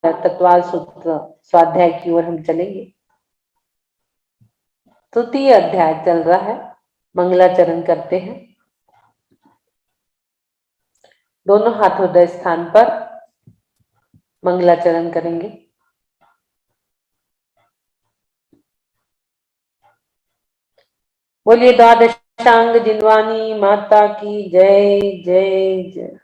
तत्वाल सूत्र स्वाध्याय की ओर हम चलेंगे। तृतीय अध्याय चल रहा है, मंगलाचरण करते हैं। दोनों हाथ हृदय स्थान पर मंगलाचरण करेंगे। बोलिए द्वादशांग जिनवानी माता की जय जय जय।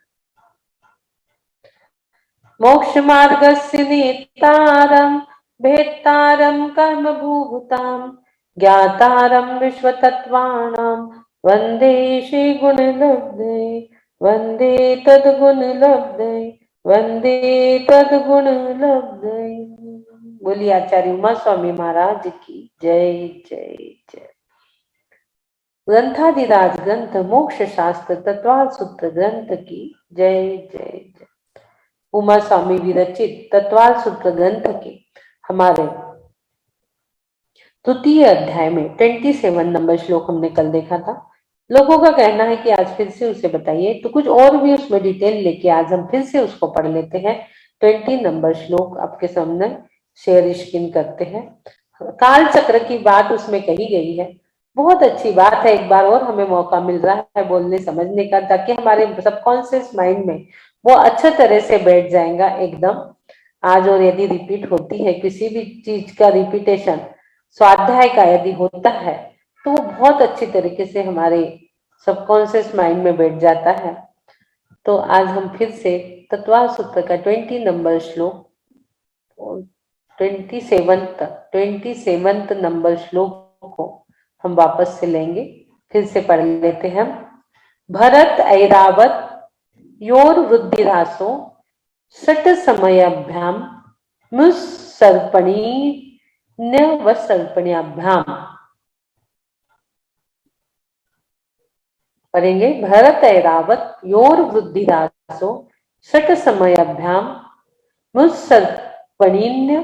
मोक्ष मार्गस्य नेतारं भेत्तारं कर्म भूभुतां ज्ञातारं विश्वतत्त्वानां वन्दे श्री गुणलब्धे वन्दे तद्गुणलब्धे वन्दे तद्गुणलब्धे। बोलिए आचार्य उमा स्वामी महाराज की जय जय जय। ग्रंथादिराज ग्रंथ मोक्ष शास्त्र तत्वाल सूत्र ग्रंथ की जय जय जय। उमा स्वामी विरचित तत्वाल सूत्र ग्रंथ के हमारे तृतीय अध्याय में 27 नंबर श्लोक हमने कल देखा था। लोगों का कहना है कि आज फिर से उसे बताइए, तो कुछ और भी उसमें डिटेल लेके आज हम फिर से उसको पढ़ लेते हैं। 20 नंबर श्लोक आपके सामने शेयर स्क्रीन करते हैं। काल चक्र की बात उसमें कही गई है। बहुत अच्छी बात है, एक बार और हमें मौका मिल रहा है बोलने समझने का, ताकि हमारे सबकॉन्शियस माइंड में वो अच्छे तरह से बैठ जाएगा एकदम आज। और यदि रिपीट होती है किसी भी चीज का रिपीटेशन स्वाध्याय का यदि होता है तो वो बहुत अच्छी तरीके से हमारे सबकॉन्शियस माइंड में बैठ जाता है। तो आज हम फिर से तत्वाल सूत्र का 20 नंबर श्लोक 27 नंबर श्लोक को हम वापस से लेंगे, फिर से पढ़ लेते हैं। भरत ऐरावत योर वृद्धिरासो षट समयाभ्याम मुसर्पणी न्यवसर्पण्याभ्याम। पढ़ेंगे। भरत ऐरावत योर वृद्धिरासो षट समयाभ्याम मुसर्पणीन्य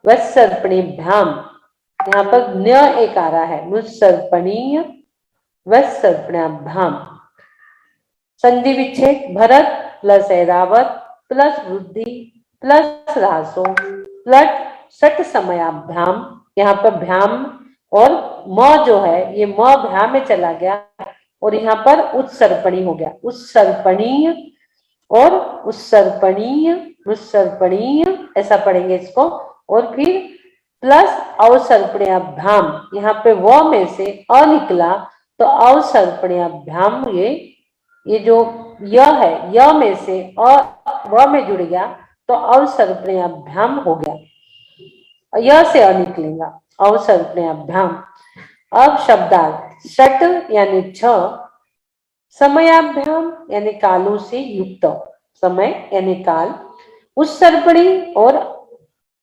वसर्पणीभ्याम। यहाँ पर न्य एक आ रहा है, मुसर्पणीय वसर्पणाभ्याम। संधि विच्छेद भरत प्लस ऐरावत प्लस वृद्धि प्लस रासो प्लस षट समयाभ्याम। यहाँ पर भ्याम और म जो है ये म भ्याम में चला गया और यहाँ पर उत्सर्पणी हो गया, उत्सर्पणीय और उत्सर्पणीय उत्सर्पणीय ऐसा पढ़ेंगे इसको। और फिर प्लस अवसर्पण्याभ्याम, यहाँ पे व में से अ निकला तो अवसर्पण्याभ्याम, ये जो य है य में से अ व में जुड़ गया तो अवसर्पण्याभ्याम हो गया, य से अ निकलेगा अवसर्पण्याभ्याम। अब शब्दार्थ षट यानी 6, समयाभ्याम यानी कालों से युक्त, समय यानी काल, उत्सर्पणी और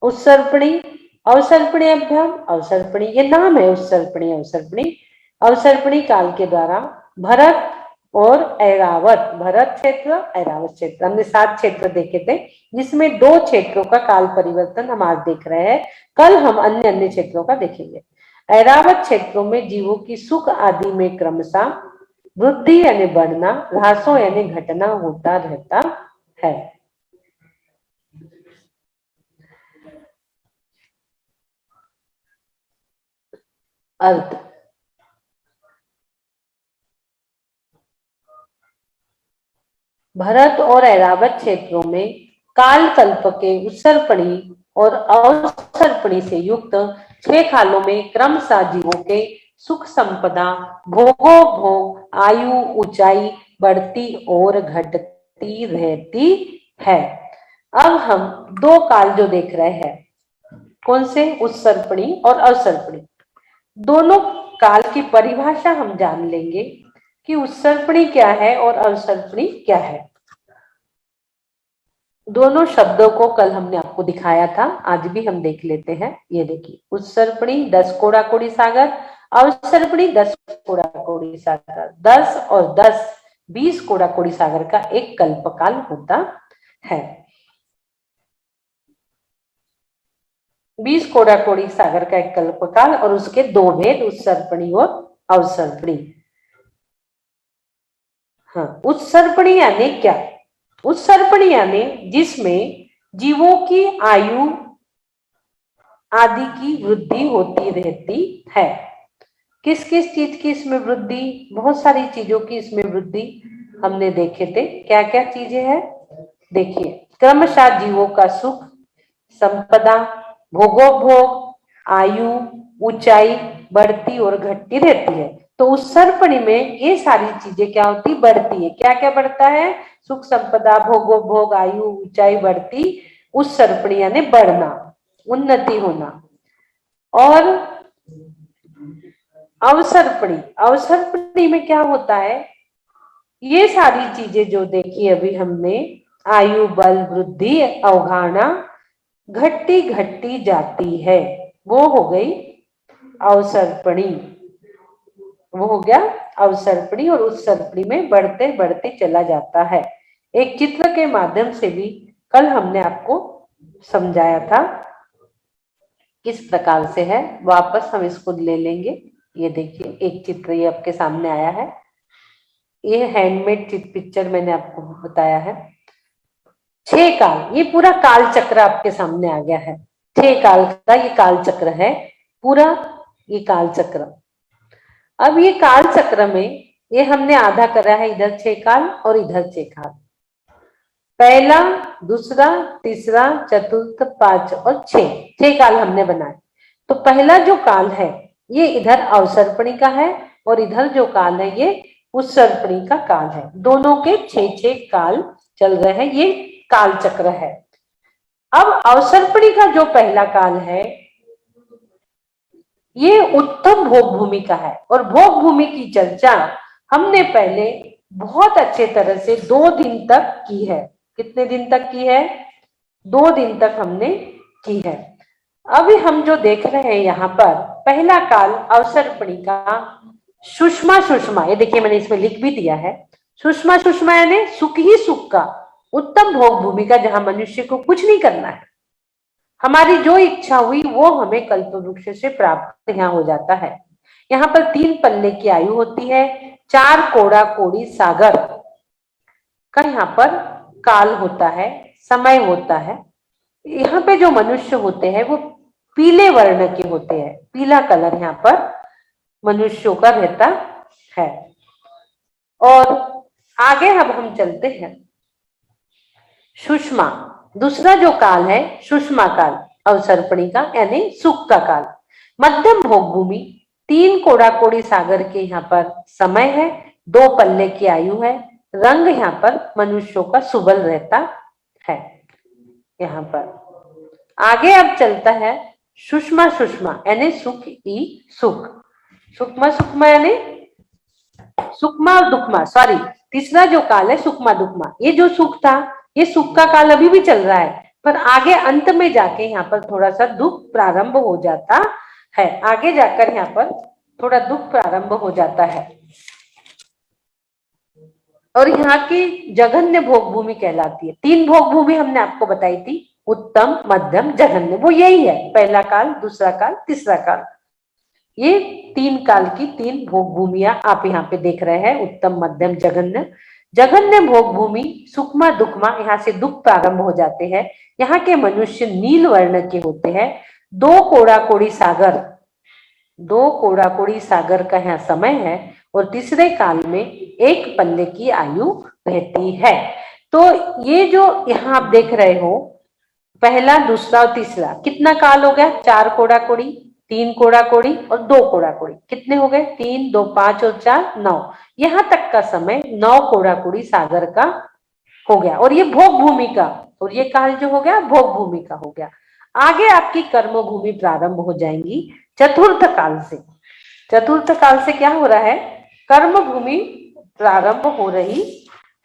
उत्सर्पणी अवसर्पणी अभ्याम अवसर्पणी, ये नाम है उत्सर्पणी अवसर्पणी। अवसर्पणी काल के द्वारा भरत और ऐरावत, भरत क्षेत्र ऐरावत क्षेत्र, हमने 7 क्षेत्र देखे थे जिसमें 2 क्षेत्रों का काल परिवर्तन हम आज देख रहे हैं। कल हम अन्य अन्य क्षेत्रों का देखेंगे। ऐरावत क्षेत्रों में जीवों की सुख आदि में क्रमशः वृद्धि यानी बढ़ना, ह्रासों यानी घटना होता रहता है। अर्थ भरत और ऐरावत क्षेत्रों में काल कल्प के उत्सर्पणी और अवसर्पणी से युक्त 6 कालों में क्रमशः जीवों के सुख संपदा भोगो भोग आयु ऊंचाई बढ़ती और घटती रहती है। अब हम 2 काल जो देख रहे हैं, कौन से? उत्सर्पणी और अवसर्पणी। दोनों काल की परिभाषा हम जान लेंगे कि उत्सर्पणी क्या है और अवसर्पणी क्या है। दोनों शब्दों को कल हमने आपको दिखाया था, आज भी हम देख लेते हैं। ये देखिए, उत्सर्पणी 10 कोड़ा कोड़ी सागर, अवसर्पणी 10 कोड़ा कोड़ी सागर। 10 और 10 20 कोड़ा कोड़ी सागर का एक कल्पकाल होता है। 20 कोड़ा कोड़ी सागर का एक कल्पकाल और उसके 2 भेद, उत्सर्पणी और अवसर्पणी। हाँ, उत्सर्पणी यानी क्या? उत्सर्पणी यानी जिसमें जीवों की आयु आदि की वृद्धि होती रहती है। किस किस चीज की इसमें वृद्धि? बहुत सारी चीजों की इसमें वृद्धि हमने देखे थे। क्या क्या चीजें हैं देखिए। क्रमशः जीवों का सुख, संपदा, भोगोपभोग, आयु, ऊंचाई बढ़ती और घटती रहती है। तो उस सर्पणी में ये सारी चीजें क्या होती? बढ़ती है। क्या क्या बढ़ता है? सुख, संपदा, भोगोपभोग, आयु, ऊंचाई बढ़ती। उस सर्पणी यानी बढ़ना, उन्नति होना। और अवसर्पणी, अवसर्पणी में क्या होता है? ये सारी चीजें जो देखी अभी हमने, आयु, बल, वृद्धि, अवगाहना घटती घटती जाती है, वो हो गई अवसर्पणी। वो हो गया अवसर्पणी। और उस सर्पणी में बढ़ते बढ़ते चला जाता है। एक चित्र के माध्यम से भी कल हमने आपको समझाया था किस प्रकार से है। वापस हम इसको ले लेंगे। ये देखिए एक चित्र ये आपके सामने आया है। ये हैंडमेड पिक्चर मैंने आपको बताया है। 6 काल, ये पूरा काल चक्र आपके सामने आ गया है। 6 काल का ये काल चक्र है पूरा, ये काल चक्र। अब ये काल चक्र में ये हमने आधा करा है, इधर 6 काल और इधर 6 काल। पहला, दूसरा, तीसरा, चतुर्थ, 5 और 6 काल हमने बनाए। तो पहला जो काल है ये इधर अवसर्पणी का है और इधर जो काल है ये उत्सर्पणी का काल है। दोनों के 6 काल चल रहे हैं। ये काल चक्र है। अब अवसर्पणी का जो पहला काल है ये उत्तम भोग भूमि का है। और भोग भूमि की चर्चा हमने पहले बहुत अच्छे तरह से 2 दिन तक की है। कितने दिन तक की है? 2 दिन तक हमने की है। अभी हम जो देख रहे हैं यहाँ पर पहला काल अवसर्पणी का सुषमा सुषमा, ये देखिए मैंने इसमें लिख भी दिया है। सुषमा सुषमा यानी सुख ही सुख का, उत्तम भोग भूमि का, जहां मनुष्य को कुछ नहीं करना है। हमारी जो इच्छा हुई वो हमें कल्पवृक्ष से प्राप्त यहाँ हो जाता है। यहाँ पर 3 पल्ले की आयु होती है, 4 कोड़ा कोड़ी सागर का यहाँ पर काल होता है, समय होता है। यहाँ पे जो मनुष्य होते हैं वो पीले वर्ण के होते हैं। पीला कलर यहाँ पर मनुष्यों का रहता है। और आगे अब हम चलते हैं। सुषमा, दूसरा जो काल है सुषमा काल अवसर्पणी का यानी सुख का काल। मध्यम भोग भूमि, 3 कोड़ा कोड़ी सागर के यहाँ पर समय है, 2 पल्ले की आयु है, रंग यहाँ पर मनुष्यों का सुबल रहता है। यहाँ पर आगे अब चलता है सुषमा सुषमा यानी सुख ही सुख। सुखमा सुखमा यानी सुखमा और दुखमा, सॉरी, तीसरा जो काल है सुखमा दुखमा। ये जो सुख था ये सुख का काल अभी भी चल रहा है, पर आगे अंत में जाके यहाँ पर थोड़ा सा दुख प्रारंभ हो जाता है। आगे जाकर यहाँ पर थोड़ा दुख प्रारंभ हो जाता है। और यहाँ की जघन्य भोग भूमि कहलाती है। 3 भोग भूमि हमने आपको बताई थी, उत्तम, मध्यम, जघन्य। वो यही है, पहला काल, दूसरा काल, तीसरा काल। ये 3 काल की 3 भोग भूमियां आप यहाँ पे देख रहे हैं, उत्तम, मध्यम, जघन्य। जघन्य भोग भूमि सुखमा दुखमा, यहाँ से दुख प्रारंभ हो जाते हैं। यहाँ के मनुष्य नील वर्ण के होते हैं। 2 कोड़ा कोड़ी सागर, 2 कोड़ा कोड़ी सागर का यहाँ समय है। और तीसरे काल में 1 पल्ले की आयु रहती है। तो ये जो यहाँ आप देख रहे हो पहला, दूसरा और तीसरा, कितना काल हो गया? 4 कोड़ा कोड़ी, 3 कोड़ा कोड़ी और 2 कोड़ा कोड़ी। कितने हो गए? 3, 2, 5 और 4, 9। यहाँ तक का समय 9 कोड़ा कोड़ी सागर का हो गया। और ये भोग भूमि का, और ये काल जो हो गया भोग भूमि का हो गया। आगे आपकी कर्म भूमि प्रारंभ हो जाएंगी चतुर्थ काल से। चतुर्थ काल से क्या हो रहा है? कर्म भूमि प्रारंभ हो रही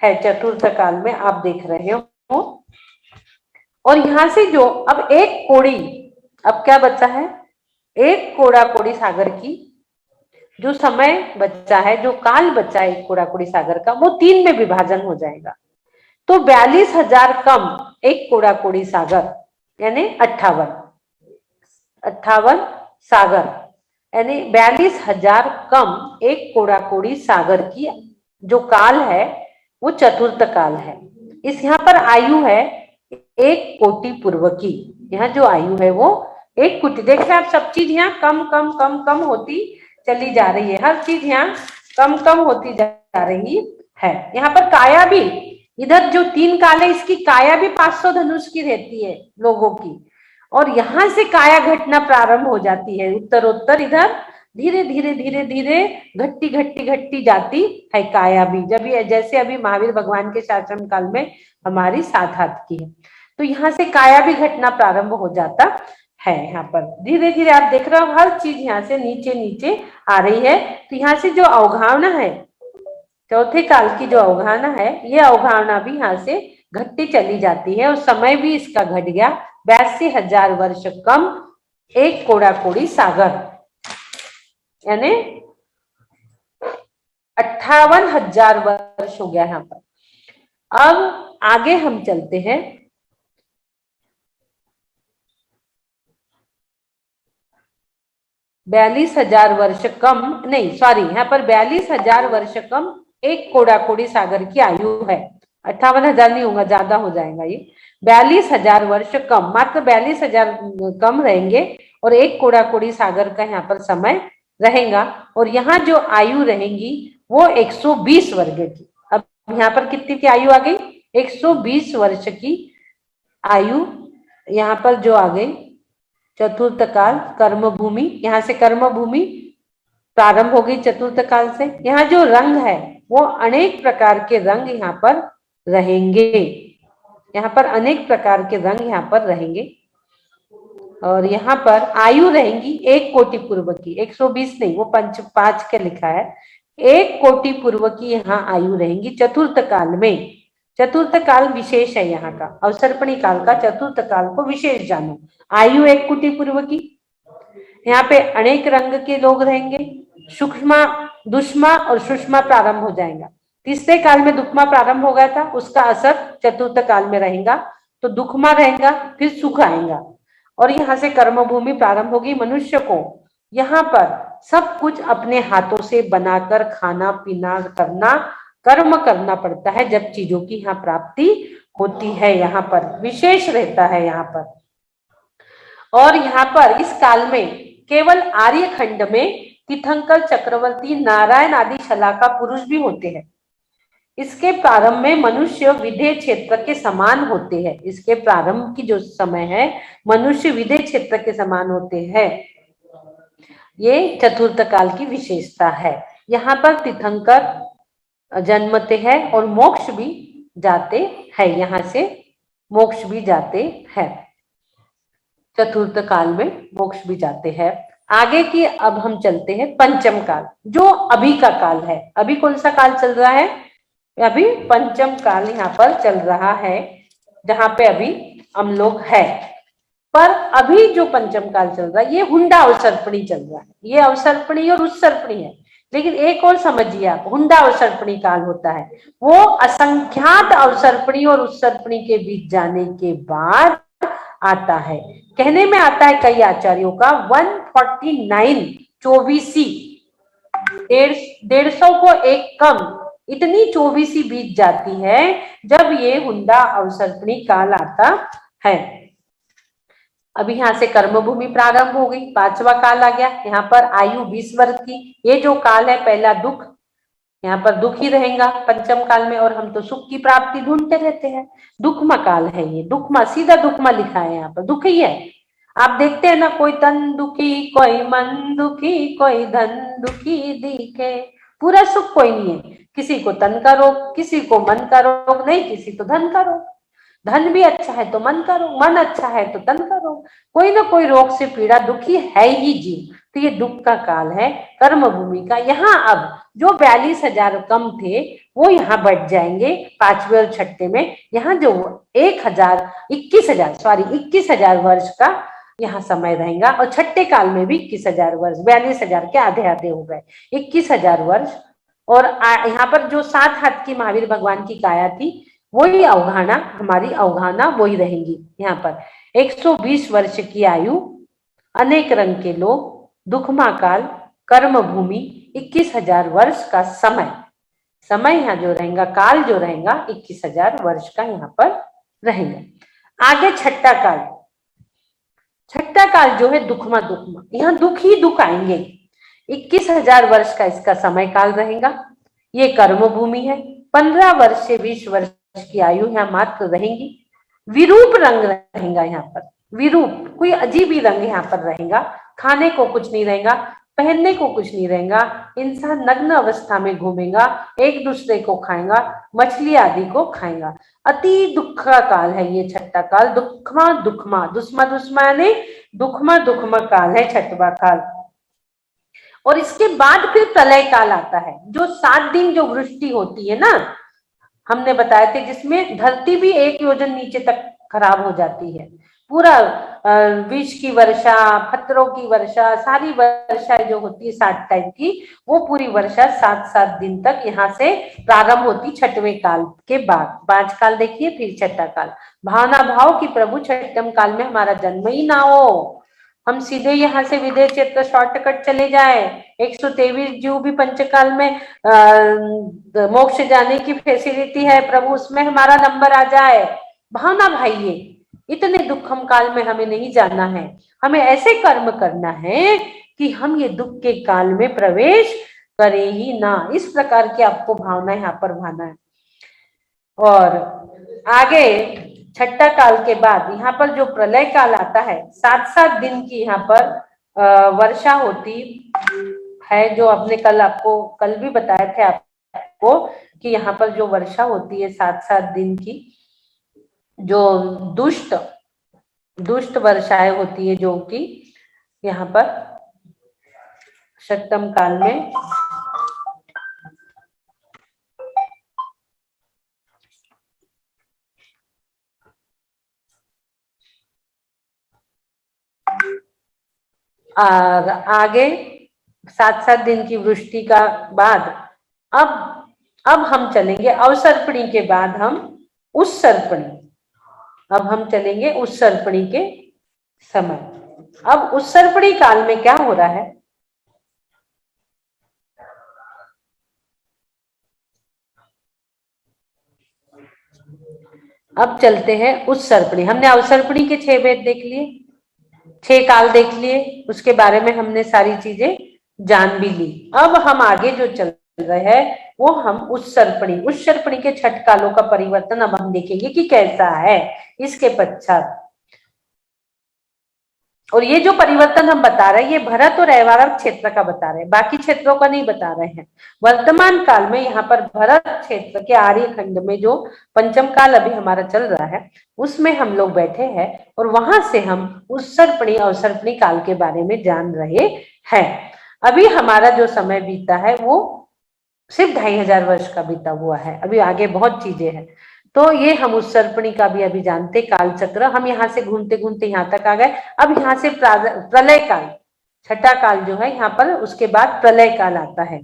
है चतुर्थ काल में, आप देख रहे हो। और यहां से जो अब 1 कोड़ी, अब क्या बचा है? 1 कोड़ा कोड़ी सागर की जो समय बचा है, जो काल बचा है 1 कोड़ा कोड़ी सागर का, वो 3 में विभाजन हो जाएगा। तो 42,000 कम 1 कोड़ा कोड़ी सागर यानी 58 सागर, यानी 42,000 कम 1 कोड़ा कोड़ी सागर की जो काल है वो चतुर्थ काल है। इस यहाँ पर आयु है एक कोटि पूर्व की। यहाँ जो आयु है वो एक कोटि, देखिए आप सब चीज यहाँ कम कम कम कम होती चली जा रही है, हर चीज यहाँ कम कम होती जा रही है। यहाँ पर काया भी, इधर जो 3 काल है इसकी काया भी 500 धनुष की रहती है लोगों की, और यहाँ से काया घटना प्रारंभ हो जाती है उत्तरोत्तर, इधर धीरे धीरे धीरे धीरे घटती घटती घटती जाती है काया भी। जब ये जैसे अभी महावीर भगवान के शासन काल में हमारी 7 हाथ की है, तो यहाँ से काया भी घटना प्रारंभ हो जाता है। यहाँ पर धीरे धीरे आप देख रहे हो हर चीज यहाँ से नीचे नीचे आ रही है। तो यहाँ से जो अवधारणा है, चौथे काल की जो अवधारणा है, ये अवधारणा भी यहाँ से घटती चली जाती है, और समय भी इसका घट गया। 82,000 वर्ष कम एक कोड़ा कोड़ी सागर, यानी 58,000 वर्ष हो गया यहाँ पर। अब आगे हम चलते हैं। बयालीस हजार वर्ष कम नहीं, सॉरी, यहाँ पर 42,000 वर्ष कम एक कोड़ा कोड़ी सागर की आयु है। 58,000 नहीं होगा, ज्यादा हो जाएगा ये। 42,000 वर्ष कम, मात्र 42,000 कम रहेंगे, और एक कोड़ा कोड़ी सागर का यहाँ पर समय रहेगा। और यहाँ जो आयु रहेंगी वो 120 वर्ग की। अब यहाँ पर कितनी की आयु आ गई? 120 वर्ष की आयु यहाँ पर जो आ गई। चतुर्थ काल कर्मभूमि, यहाँ से कर्मभूमि प्रारंभ हो गई चतुर्थ काल से। यहाँ जो रंग है वो अनेक प्रकार के रंग यहाँ पर रहेंगे, यहाँ पर अनेक प्रकार के रंग यहाँ पर रहेंगे। और यहाँ पर आयु रहेंगी एक कोटि पूर्व की, 120 नहीं, वो 5 के लिखा है, एक कोटि पूर्व की यहाँ आयु रहेंगी चतुर्थ काल में। चतुर्थ काल विशेष है यहाँ का, अवसर्पणी काल का चतुर्थ काल को विशेष जानो। आयु एक कोटि पूर्व की, यहाँ पे अनेक रंग के लोग रहेंगे। सूक्ष्म, दुष्मा और सुषमा प्रारंभ हो जाएगा। तीसरे काल में दुखमा प्रारंभ हो गया था, उसका असर चतुर्थ काल में रहेगा, तो दुखमा रहेगा, फिर सुख आएगा। और यहाँ से कर्मभूमि प्रारंभ होगी। मनुष्य को यहाँ पर सब कुछ अपने हाथों से बनाकर खाना पीना करना, कर्म करना पड़ता है, जब चीजों की यहाँ प्राप्ति होती है। यहाँ पर विशेष रहता है यहाँ पर। और यहाँ पर इस काल में केवल आर्यखंड में तीर्थंकर, चक्रवर्ती, नारायण आदि शलाका पुरुष भी होते हैं। इसके प्रारंभ में मनुष्य विधेय क्षेत्र के समान होते हैं। इसके प्रारंभ की जो समय है, मनुष्य विधेय क्षेत्र के समान होते हैं। ये चतुर्थ काल की विशेषता है। यहाँ पर तीर्थंकर जन्मते हैं और मोक्ष भी जाते हैं, यहाँ से मोक्ष भी जाते हैं। चतुर्थ काल में मोक्ष भी जाते हैं। आगे की अब हम चलते हैं पंचम काल, जो अभी का काल है। अभी कौन सा काल चल रहा है? अभी पंचम काल यहाँ पर चल रहा है, जहां पे अभी हम लोग है। पर अभी जो पंचम काल चल रहा है, ये हुंडा अवसर्पणी चल रहा है। ये अवसर्पणी और उत्सर्पणी है, लेकिन एक और समझिए आप, हुंडा अवसर्पणी काल होता है वो असंख्यात अवसर्पणी और उत्सर्पणी के बीच जाने के बाद आता है। कहने में आता है कई आचार्यों का 149 चौबीसी, 150 को एक कम, इतनी 24 बीत जाती है जब ये हुंडा अवसर्पणी काल आता है। अभी यहाँ से कर्मभूमि प्रारंभ हो गई, 5वां काल आ गया। यहाँ पर आयु 20 वर्ष की। ये जो काल है, पहला दुख, यहाँ पर दुख ही रहेगा पंचम काल में, और हम तो सुख की प्राप्ति ढूंढते रहते हैं। दुखमा काल है ये, दुखमा, सीधा दुखमा लिखा है, यहाँ पर दुख ही है। आप देखते हैं ना, कोई तन दुखी, कोई मन दुखी, कोई धन दुखी दिखे, पूरा सुख कोई नहीं है। किसी को तन का रोग, किसी को मन का रोग, नहीं किसी को धन का रोग। धन भी अच्छा है तो मन का रोग, मन अच्छा है तो तन का रोग, कोई ना कोई रोग से पीड़ा, दुखी है ही जीव। तो ये दुख का काल है कर्म भूमि का। यहाँ अब जो 42,000 कम थे वो यहाँ बढ़ जाएंगे 5वें और 6ठे में। यहाँ जो 21,000 वर्ष का यहाँ समय रहेगा, और 6ठे काल में भी 21,000 वर्ष, 42,000 के आधे आधे हो गए, 21,000 वर्ष। और यहाँ पर जो 7 हाथ की महावीर भगवान की काया थी, वही अवधारणा, हमारी अवधारणा वही रहेंगी। यहाँ पर 120 वर्ष की आयु, अनेक रंग के लोग, दुखमा काल, कर्म भूमि, 21,000 वर्ष का समय। समय यहाँ जो रहेगा, काल जो रहेगा 21,000 वर्ष का यहाँ पर रहेगा। आगे छठा काल, छठा काल जो है दुखमा दुखमा, यहाँ दुख ही दुख आएंगे। 21,000 वर्ष का इसका समय काल रहेगा। ये कर्म भूमि है। 15 वर्ष से 20 वर्ष की आयु यहाँ मात्र रहेंगी। विरूप रंग रहेगा यहाँ पर, विरूप कोई अजीब ही रंग यहाँ पर रहेगा। खाने को कुछ नहीं रहेगा, पहनने को कुछ नहीं रहेगा। इंसान नग्न अवस्था में घूमेगा, एक दूसरे को खाएगा, मछली आदि को खाएगा। अति दुख का काल है ये छठा काल। दुखमा दुखमा, दुस्मा दुस्मा यानी दुखमा दुखमा काल है छठवा काल। और इसके बाद फिर प्रलय काल आता है, जो 7 दिन जो वृष्टि होती है ना, हमने बताए थे, जिसमें धरती भी 1 योजन नीचे तक खराब हो जाती है। पूरा विष की वर्षा, पत्थरों की वर्षा, सारी वर्षा जो होती है 7 टाइप की, वो पूरी वर्षा 7-7 दिन तक यहाँ से प्रारंभ होती छठवें काल के बाद। 5 काल देखिए, फिर छठा काल। भावना भाव की प्रभु छठम काल में हमारा जन्म ही ना हो, हम सीधे यहाँ से विदेह क्षेत्र शॉर्टकट चले जाए। 123 जीव भी पंचकाल में मोक्ष जाने की फैसिलिटी है प्रभु, उसमें हमारा नंबर आ जाए। भावना भाइये, इतने दुखम काल में हमें नहीं जाना है। हमें ऐसे कर्म करना है कि हम ये दुख के काल में प्रवेश करें ही ना। इस प्रकार की आपको भावना यहाँ पर भाना है। और आगे छठा काल के बाद यहाँ पर जो प्रलय काल आता है, 7-7 दिन की यहाँ पर वर्षा होती है, जो आपने कल भी बताए थे आपको कि यहाँ पर जो वर्षा होती है 7-7 दिन की, जो दुष्ट वर्षाएं होती है, जो कि यहाँ पर छठम काल में और आगे 7-7 दिन की वृष्टि का बाद अब हम चलेंगे अवसर्पणी के बाद हम उस सर्पणी, अब हम चलेंगे उस सर्पणी के समय। अब उस सर्पणी काल में क्या हो रहा है, अब चलते हैं उस सर्पणी। हमने अवसर्पणी के 6 वेद देख लिए, 6 काल देख लिए, उसके बारे में हमने सारी चीजें जान भी ली। अब हम आगे जो चल रहे हैं वो हम उस सर्पणी के 6 कालों का परिवर्तन अब हम देखेंगे कि कैसा है इसके पश्चात। और ये जो परिवर्तन हम बता रहे हैं, ये भरत और ऐवारत क्षेत्र का बता रहे हैं, बाकी क्षेत्रों का नहीं बता रहे हैं। वर्तमान काल में यहाँ पर भरत क्षेत्र के आर्य खंड में जो पंचम काल अभी हमारा चल रहा है, उसमें हम लोग बैठे हैं और वहां से हम उस सर्पणी अवसर्पणी काल के बारे में जान रहे हैं। अभी हमारा जो समय बीता है वो सिर्फ 2500 वर्ष का बीता हुआ है, अभी आगे बहुत चीजें हैं। तो ये हम उस सर्पणी का भी अभी जानते काल चक्र। हम यहाँ से घूमते घूमते यहाँ तक आ गए। अब यहाँ से प्रलय काल, छठा काल जो है यहाँ पर, उसके बाद प्रलय काल आता है।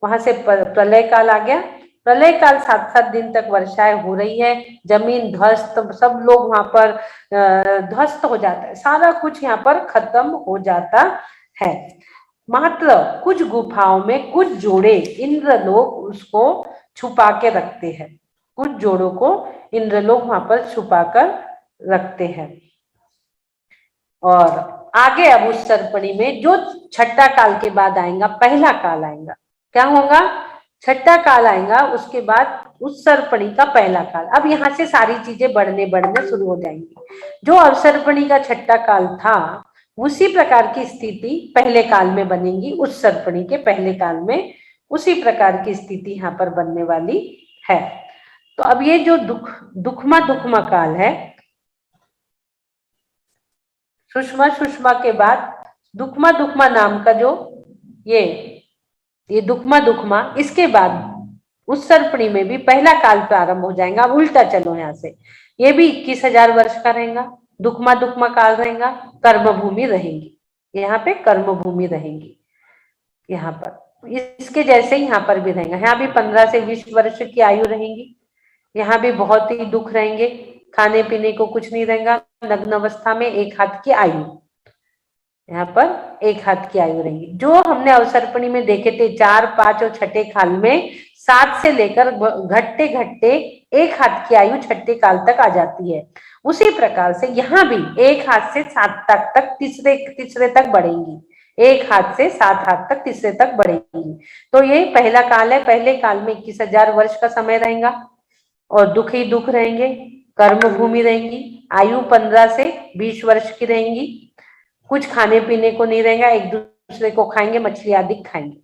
वहां से प्रलय काल आ गया। प्रलय काल 7-7 दिन तक वर्षाएं हो रही है, जमीन ध्वस्त, सब लोग वहां पर ध्वस्त हो जाता है, सारा कुछ यहाँ पर खत्म हो जाता है। मात्र कुछ गुफाओं में कुछ जोड़े इंद्र लोग उसको छुपा के रखते हैं, कुछ जोड़ों को इंद्र लोग वहां पर छुपा कर रखते हैं। और आगे अब उस सर्पणी में जो छठा काल के बाद आएगा, पहला काल आएगा, क्या होगा, छठा काल आएगा, उसके बाद उस सर्पणी का पहला काल। अब यहाँ से सारी चीजें बढ़ने शुरू हो जाएंगी। जो अवसर्पणी का छठा काल था, उसी प्रकार की स्थिति पहले काल में बनेगी, उस सर्पणी के पहले काल में उसी प्रकार की स्थिति यहाँ पर बनने वाली है। तो अब ये जो दुखमा काल है, सुषमा के बाद दुखमा नाम का जो ये दुखमा, इसके बाद उस सर्पणी में भी पहला काल प्रारंभ हो जाएगा। अब उल्टा चलो यहाँ से, ये भी 21,000 वर्ष का रहेगा, दुखमा काल रहेगा, कर्म भूमि रहेंगी, यहाँ पे कर्म भूमि रहेंगी। यहाँ पर इसके जैसे यहाँ पर भी रहेगा, यहाँ भी 15 से 20 वर्ष की आयु रहेंगी, यहाँ भी बहुत ही दुख रहेंगे, खाने पीने को कुछ नहीं रहेगा, नग्न अवस्था में 1 हाथ की आयु, यहाँ पर 1 हाथ की आयु रहेंगी। जो हमने अवसर्पणी में देखे थे 4, 5 और छठे काल में 7 से लेकर घटते एक हाथ की आयु छठे काल तक आ जाती है। उसी प्रकार से यहाँ भी एक हाथ से 7 तक तीसरे तक बढ़ेंगी, एक हाथ से 7 हाथ तक तीसरे तक बढ़ेंगी। तो ये पहला काल है। पहले काल में 21,000 वर्ष का समय रहेगा और दुख ही दुख रहेंगे, कर्म भूमि रहेंगी, आयु 15 से 20 वर्ष की रहेंगी, कुछ खाने पीने को नहीं रहेगा, एक दूसरे को खाएंगे, मछली आदि खाएंगे।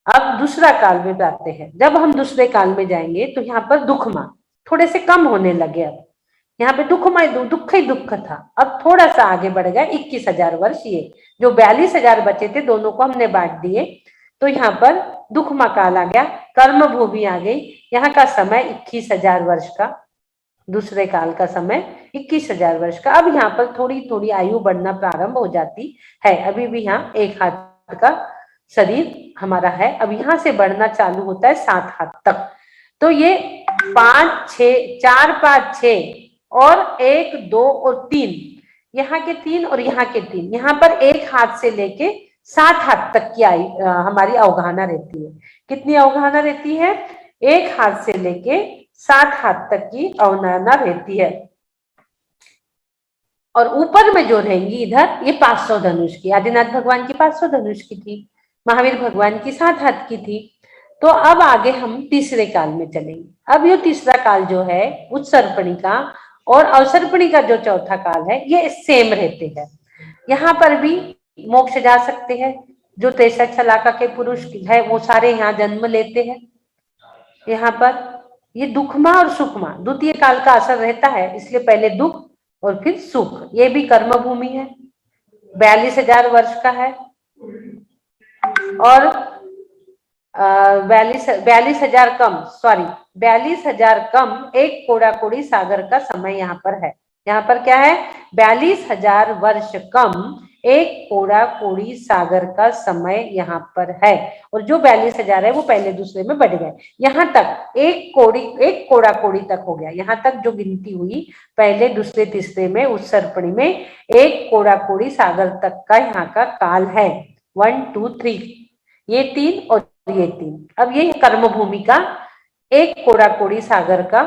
अब दूसरा काल में जाते हैं। जब हम दूसरे काल में जाएंगे तो यहाँ पर दुखमा थोड़े से कम होने लगे। अब यहाँ पे दुख ही दुख था, अब थोड़ा सा आगे बढ़ गया 21,000 वर्ष। ये जो 42,000 बचे थे दोनों को हमने बांट दिए, तो यहाँ पर दुखमा काल आ गया, कर्म भूमि आ गई। यहाँ का समय 21,000 वर्ष का, दूसरे काल का समय 21,000 वर्ष का। अब यहाँ पर थोड़ी थोड़ी आयु बढ़ना प्रारंभ हो जाती है। अभी भी यहाँ एक हाथ का शरीर हमारा है, अब यहाँ से बढ़ना चालू होता है 7 हाथ तक। तो ये 5 6 4 5 6 और 1 2 और 3, यहाँ के 3 और यहाँ के 3, यहाँ पर एक हाथ से लेके 7 हाथ तक की हमारी अवगाहना रहती है। कितनी अवगाहना रहती है? एक हाथ से लेके 7 हाथ तक की अवगाहना रहती है। और ऊपर में जो रहेंगी इधर, ये 500 धनुष की, आदिनाथ भगवान की 500 धनुष की थी, महावीर भगवान की 7 हाथ की थी। तो अब आगे हम तीसरे काल में चलेंगे। अब ये तीसरा काल जो है उत्सर्पणी का और अवसर्पणी का जो चौथा काल है, ये सेम रहते हैं। यहाँ पर भी मोक्ष जा सकते हैं। जो 63 शलाका के पुरुष है वो सारे यहाँ जन्म लेते हैं। यहाँ पर ये दुखमा और सुखमा द्वितीय काल का असर रहता है, इसलिए पहले दुख और फिर सुख। ये भी कर्म भूमि है, 42,000 वर्ष का है और 42,000 कम, सॉरी 42,000 कम एक कोड़ा कोड़ी सागर का समय यहाँ पर है। यहाँ पर क्या है? 42,000 वर्ष कम एक कोड़ा कोड़ी सागर का समय यहाँ पर है। और जो 42,000 है वो पहले दूसरे में बढ़ गए। यहाँ तक एक कोड़ा कोड़ी तक हो गया। यहाँ तक जो गिनती हुई पहले दूसरे तीसरे में उत्सर्पणी में एक कोड़ा कोड़ी सागर तक का यहाँ का काल है। 1 2 3, ये 3 और ये 3। अब ये कर्म भूमि का एक कोड़ा कोड़ी सागर का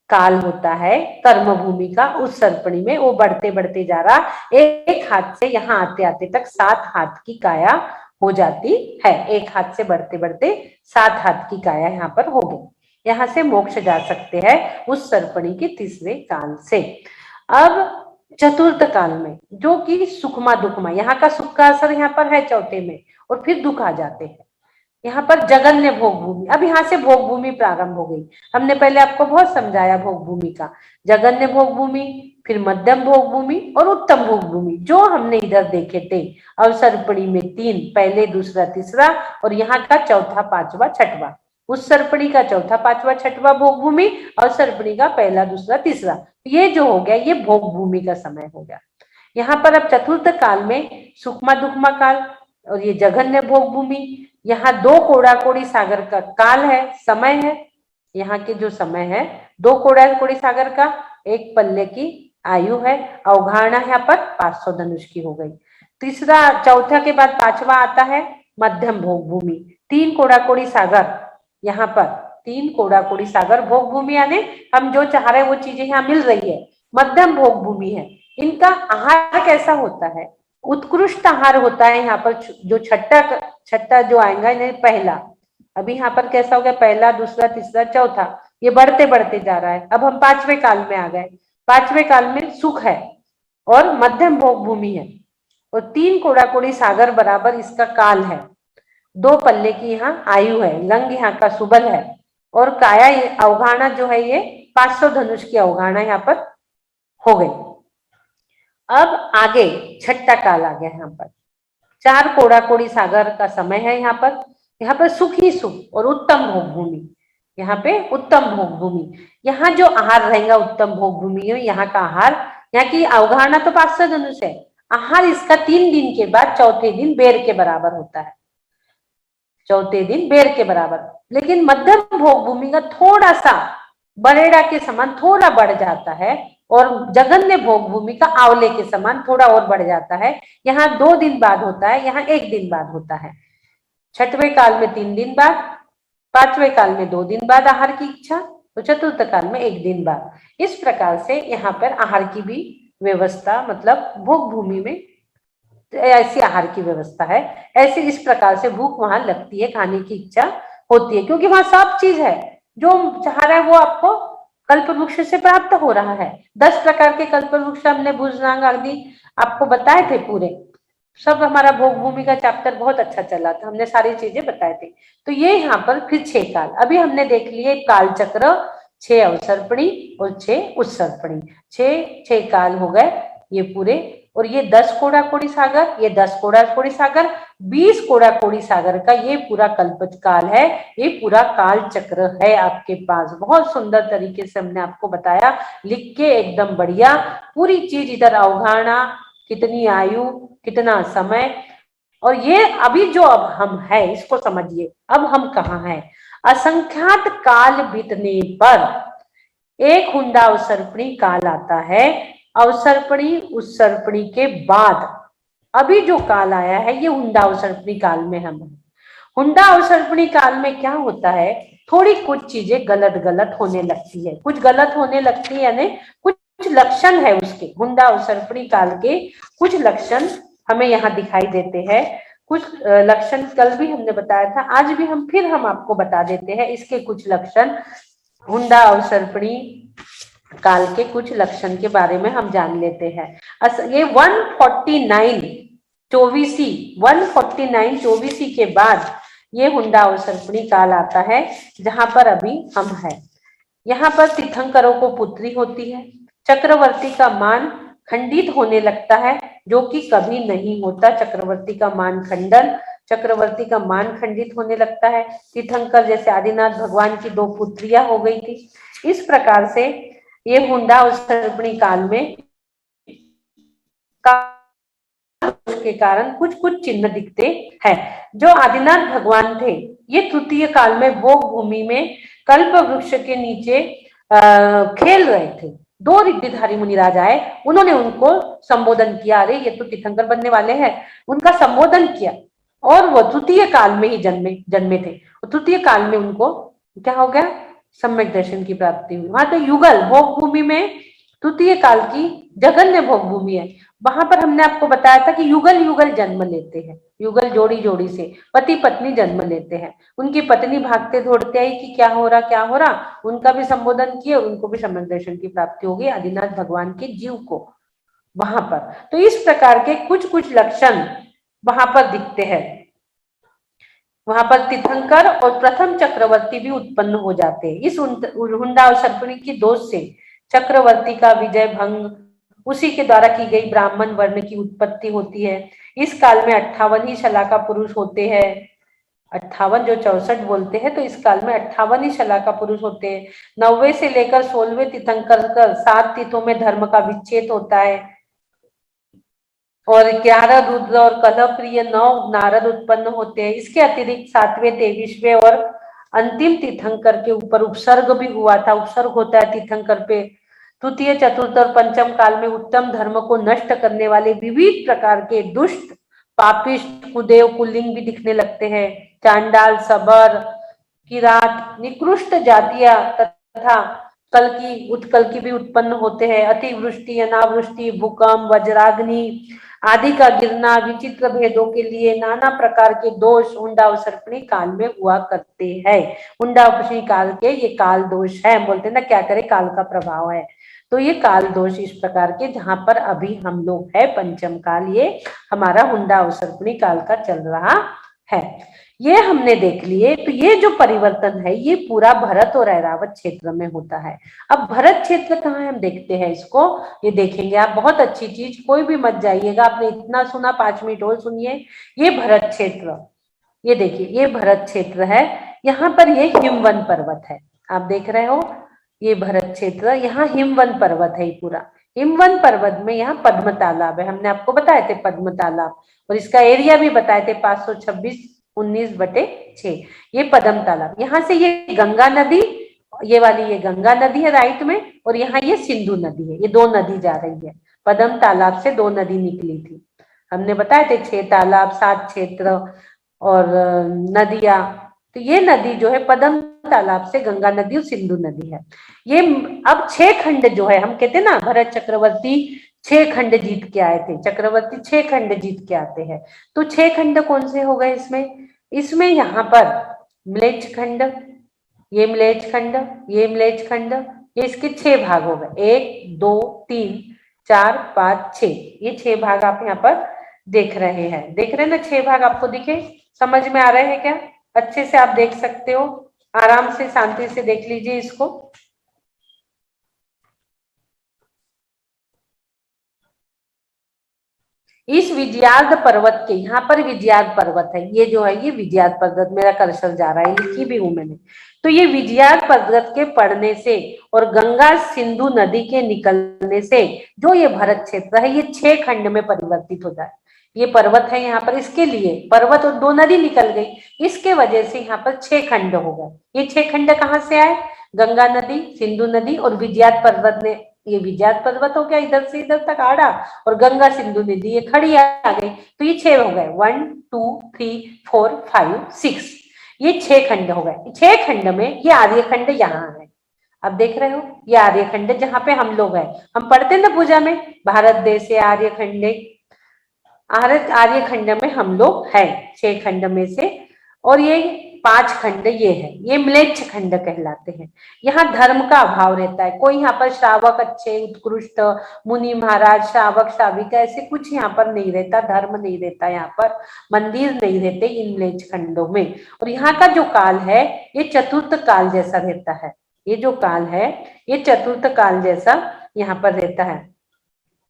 काल होता है। कर्म भूमि का उत्सर्पणी में वो बढ़ते बढ़ते जा रहा, एक हाथ से यहाँ आते आते तक 7 हाथ की काया हो जाती है। एक हाथ से बढ़ते बढ़ते 7 हाथ की काया यहाँ पर हो गई। यहाँ से मोक्ष जा सकते हैं उत्सर्पणी के तीसरे काल से। अब चतुर्थ काल में, जो कि सुखमा दुखमा, यहाँ का सुख का असर यहाँ पर है चौथे में, और फिर दुख आ जाते हैं। यहाँ पर जगन्य भोग भूमि, अब यहाँ से भोग भूमि प्रारंभ हो गई। हमने पहले आपको बहुत समझाया भोग भूमि का, जगन्य भोग भूमि, फिर मध्यम भोग भूमि और उत्तम भोग भूमि, जो हमने इधर देखे थे। अवसर्पणी में 3, पहले दूसरा तीसरा, और यहाँ का चौथा पांचवा छठवा। उत्सर्पणी का चौथा पांचवा छठवा भोग भूमि, अवसर्पणी का पहला दूसरा तीसरा। ये जो हो गया ये भोग भूमि का समय हो गया। यहाँ पर अब चतुर्थ काल में सुखमा दुखमा काल और ये जघन्य भोग भूमि, यहाँ 2 कोड़ा कोड़ी सागर का काल है, समय है। यहाँ के जो समय है 2 कोड़ा कोड़ी सागर का, एक पल्ले की आयु है। अवगाहना यहाँ पर 500 धनुष की हो गई। तीसरा, चौथा के बाद पांचवा आता है मध्यम भोग भूमि, 3 कोड़ा कोड़ी सागर। यहाँ पर 3 कोड़ा कोड़ी सागर भोग भूमि, यानी हम जो चाह रहे हैं वो चीजें यहाँ मिल रही है। मध्यम भोग भूमि है। इनका आहार कैसा होता है? उत्कृष्ट आहार होता है। यहाँ पर जो छठा जो आएगा इन्हें पहला, अभी यहाँ पर कैसा हो गया? पहला दूसरा तीसरा चौथा, ये बढ़ते बढ़ते जा रहा है। अब हम 5वें काल में आ गए। 5वें काल में सुख है और मध्यम भोग भूमि है और 3 कोड़ा कोड़ी सागर बराबर इसका काल है। 2 पल्ले की यहाँ आयु है, लंग यहाँ का सुबल है और काया अवगाहना जो है ये 500 धनुष की अवगाहना यहाँ पर हो गई। अब आगे छठा काल आ गया। यहाँ पर 4 कोड़ा कोड़ी सागर का समय है। यहाँ पर सुख ही सुख और उत्तम भोग भूमि, यहाँ पे उत्तम भोग भूमि। यहाँ जो आहार रहेगा उत्तम भोग भूमि में, यहाँ का आहार, यहाँ की अवगाहना तो 500 धनुष है, आहार इसका 3 दिन के बाद चौथे दिन बेर के बराबर होता है। चौथे दिन बेर के बराबर। लेकिन मध्यम भोग भूमि का थोड़ा सा बरेड़ा के समान थोड़ा बढ़ जाता है और जघन्य भोग भूमि का आंवले के समान थोड़ा और बढ़ जाता है। यहाँ 2 दिन बाद होता है, यहाँ 1 दिन बाद होता है। छठवें काल में 3 दिन बाद, 5वें काल में 2 दिन बाद आहार की इच्छा, तो चतुर्थ काल में 1 दिन बाद। इस प्रकार से यहाँ पर आहार की भी व्यवस्था, मतलब भोग भूमि में ऐसी आहार की व्यवस्था है, ऐसे इस प्रकार से भूख वहां लगती है, खाने की इच्छा होती है, क्योंकि वहां सब चीज है, जो चाह रहा है वो आपको कल्प वृक्ष से प्राप्त हो रहा है। 10 प्रकार के कल्प वृक्ष हमने भुजंग आदि आपको बताए थे पूरे, सब हमारा भोग भूमि का चैप्टर बहुत अच्छा चला था, हमने सारी चीजें बताए थे। तो ये यहाँ पर फिर 6 काल अभी हमने देख लिए, काल चक्र, 6 अवसर्पणी और 6 उत्सर्पणी, 6 काल हो गए ये पूरे। और ये 10 कोड़ा कोड़ी सागर, ये 10 कोड़ा कोड़ी सागर, 20 कोड़ा कोड़ी सागर का ये पूरा कल्पज काल है, ये पूरा काल चक्र है आपके पास। बहुत सुंदर तरीके से हमने आपको बताया, लिख के एकदम बढ़िया पूरी चीज, इधर अवधारणा, कितनी आयु, कितना समय, और ये अभी जो अब हम है इसको समझिए, अब हम कहाँ हैं। असंख्यात काल बीतने पर एक हुंडा अवसर्पणी काल आता है, अवसर्पणी उत्सर्पणी के बाद अभी जो काल आया है ये हुंडा अवसर्पणी काल में हम हैं। हुंडा अवसर्पणी काल में क्या होता है, थोड़ी कुछ चीजें गलत गलत होने लगती है, कुछ गलत होने लगती है, यानी कुछ लक्षण है उसके, हुंडा अवसर्पणी काल के कुछ लक्षण हमें यहाँ दिखाई देते हैं। कुछ लक्षण कल भी हमने बताया था, आज भी हम आपको बता देते हैं इसके कुछ लक्षण। हुंडा अवसर्पणी काल के कुछ लक्षण के बारे में हम जान लेते हैं। ये 149 चौबीसी के बाद ये हुंडा अवसर्पणी काल आता है, जहां पर अभी हम हैं। यहाँ पर तीर्थंकरों को पुत्री होती है, चक्रवर्ती का मान खंडित होने लगता है, जो कि कभी नहीं होता। चक्रवर्ती का मान खंडन, चक्रवर्ती का मान खंडित होने लगता है। तीर्थंकर जैसे आदिनाथ भगवान की 2 पुत्रियां हो गई थी। इस प्रकार से ये हुंडा अवसर्पणी काल में के कारण कुछ कुछ चिन्ह दिखते हैं। जो आदिनाथ भगवान थे ये तृतीय काल में भोग भूमि में कल्प वृक्ष के नीचे खेल रहे थे। 2 रिद्धिधारी मुनिराज आए, उन्होंने उनको संबोधन किया, अरे ये तो तीर्थंकर बनने वाले हैं, उनका संबोधन किया, और वो तृतीय काल में ही जन्मे थे। तृतीय काल में उनको क्या हो गया, सम्यक दर्शन की प्राप्ति हुई। वहां तो युगल भोग भूमि में तृतीय काल की जघन्य भोग भूमि है, वहां पर हमने आपको बताया था कि युगल युगल जन्म लेते हैं, युगल जोड़ी जोड़ी से पति पत्नी जन्म लेते हैं। उनकी पत्नी भागते दौड़ते आई कि क्या हो रहा, उनका भी संबोधन किए, उनको भी सम्यक दर्शन की प्राप्ति होगी, आदिनाथ भगवान के जीव को वहां पर। तो इस प्रकार के कुछ कुछ लक्षण वहां पर दिखते हैं। वहां पर तीर्थंकर और प्रथम चक्रवर्ती भी उत्पन्न हो जाते हैं। इस हुंडा अवसर्पणी की दोष से चक्रवर्ती का विजय भंग, उसी के द्वारा की गई ब्राह्मण वर्ण की उत्पत्ति होती है। इस काल में 58 ही शलाका पुरुष होते हैं, 58 जो 64 बोलते हैं, तो इस काल में 58 ही शलाका पुरुष होते हैं। 90 से लेकर 16वें तीर्थंकर कर 7 तीर्थों में धर्म का विच्छेद होता है, और 11 रुद्र और कलह प्रिय 9 नारद उत्पन्न होते हैं। इसके अतिरिक्त 7वें 23वें और अंतिम तीर्थंकर के ऊपर उपसर्ग भी हुआ था, उपसर्ग होता है तीर्थंकर पे। तृतीय चतुर्थ और पंचम काल में उत्तम धर्म को नष्ट करने वाले विविध प्रकार के दुष्ट पापिष्ट कुदेव कुलिंग भी दिखने लगते हैं। चांडाल, सबर, किरात, निकृष्ट जातियां तथा उत्कल की भी उत्पन्न होते हैं। अतिवृष्टि, अनावृष्टि, भूकंप, वज्राग्नि आदि का गिरना, विचित्र भेदों के लिए नाना प्रकार के दोष हुंडा अवसर्पणी काल में हुआ करते हैं। हुंडा अवसर्पणी काल के ये काल दोष है, बोलते ना क्या करे, काल का प्रभाव है। तो ये काल दोष इस प्रकार के, जहां पर अभी हम लोग है पंचम काल, ये हमारा हुंडा अवसर्पणी काल का चल रहा है। ये हमने देख लिए। तो ये जो परिवर्तन है ये पूरा भरत और ऐरावत क्षेत्र में होता है। अब भरत क्षेत्र कहाँ है, हम देखते हैं इसको, ये देखेंगे आप, बहुत अच्छी चीज, कोई भी मत जाइएगा, आपने इतना सुना, 5 मिनट और सुनिए। ये भरत क्षेत्र, ये देखिए, ये भरत क्षेत्र है, यहाँ पर ये हिमवन पर्वत है, आप देख रहे हो, ये भरत क्षेत्र, यहाँ हिमवन पर्वत है पूरा। हिमवन पर्वत में यहाँ पद्म तालाब है, हमने आपको बताए थे पद्म तालाब, और इसका एरिया भी बताए थे 526/19/6, ये पद्म तालाब। यहाँ से ये गंगा नदी, ये वाली ये गंगा नदी है राइट में, और यहाँ ये सिंधु नदी है, ये 2 नदी जा रही है। पद्म तालाब से 2 नदी निकली थी, हमने बताए थे 6 तालाब, 7 क्षेत्र और नदियां। तो ये नदी जो है पद्म तालाब से गंगा नदी और सिंधु नदी है। ये अब 6 खंड जो है, हम कहते हैं ना भरत चक्रवर्ती 6 खंड जीत के आए थे, चक्रवर्ती 6 खंड जीत के आते हैं। तो 6 खंड कौन से हो गए इसमें? इसमें यहाँ पर म्लेच्छ खंड, ये म्लेच्छ खंड, ये म्लेच्छ खंड, ये इसके 6 भाग हो गए, 1 2 3 4 5 6, ये 6 भाग आप यहाँ पर देख रहे हैं। देख रहे हैं ना 6 भाग आपको दिखे? समझ में आ रहे हैं क्या? अच्छे से आप देख सकते हो, आराम से शांति से देख लीजिए इसको। इस विजयार्ध पर्वत के, यहाँ पर विजयार्ध पर्वत है, ये जो है ये विजयार्ध पर्वत, मेरा कर्सर जा रहा है, लिखी भी हूं मैंने। तो ये विजयार्ध पर्वत के पड़ने से और गंगा सिंधु नदी के निकलने से जो ये भरत क्षेत्र है, ये 6 खंड में परिवर्तित हो जाए। ये पर्वत है यहाँ पर, इसके लिए पर्वत और 2 नदी निकल गई, इसके वजह से यहाँ पर 6 खंड हो गए। ये 6 खंड कहाँ से आए? गंगा नदी, सिंधु नदी और विजयार्ध पर्वत ने, ये विजयार्ध पर्वत हो गया इधर से इधर तक आड़ा, और गंगा सिंधु नदी ये खड़ी आ गई, तो ये 6 हो गए, 1 2 3 4 5 6, ये 6 खंड हो गए। 6 खंड में ये आर्यखंड यहाँ है, अब देख रहे हो, ये आर्यखंड जहाँ पे हम लोग हैं, हम पढ़ते ना पूजा में, भारत देश आर्यखंडे, आर्यखंड में हम लोग हैं 6 खंड में से, और ये 5 खंड ये है, ये म्लेच्छ खंड कहलाते हैं। यहाँ धर्म का अभाव रहता है, कोई यहाँ पर श्रावक अच्छे उत्कृष्ट मुनि महाराज श्रावक श्राविका ऐसे कुछ यहाँ पर नहीं रहता, धर्म नहीं रहता, यहाँ पर मंदिर नहीं रहते इन म्लेच्छ खंडों में। और यहाँ का जो काल है ये चतुर्थ काल जैसा रहता है, ये जो काल है ये चतुर्थ काल जैसा यहाँ पर रहता है।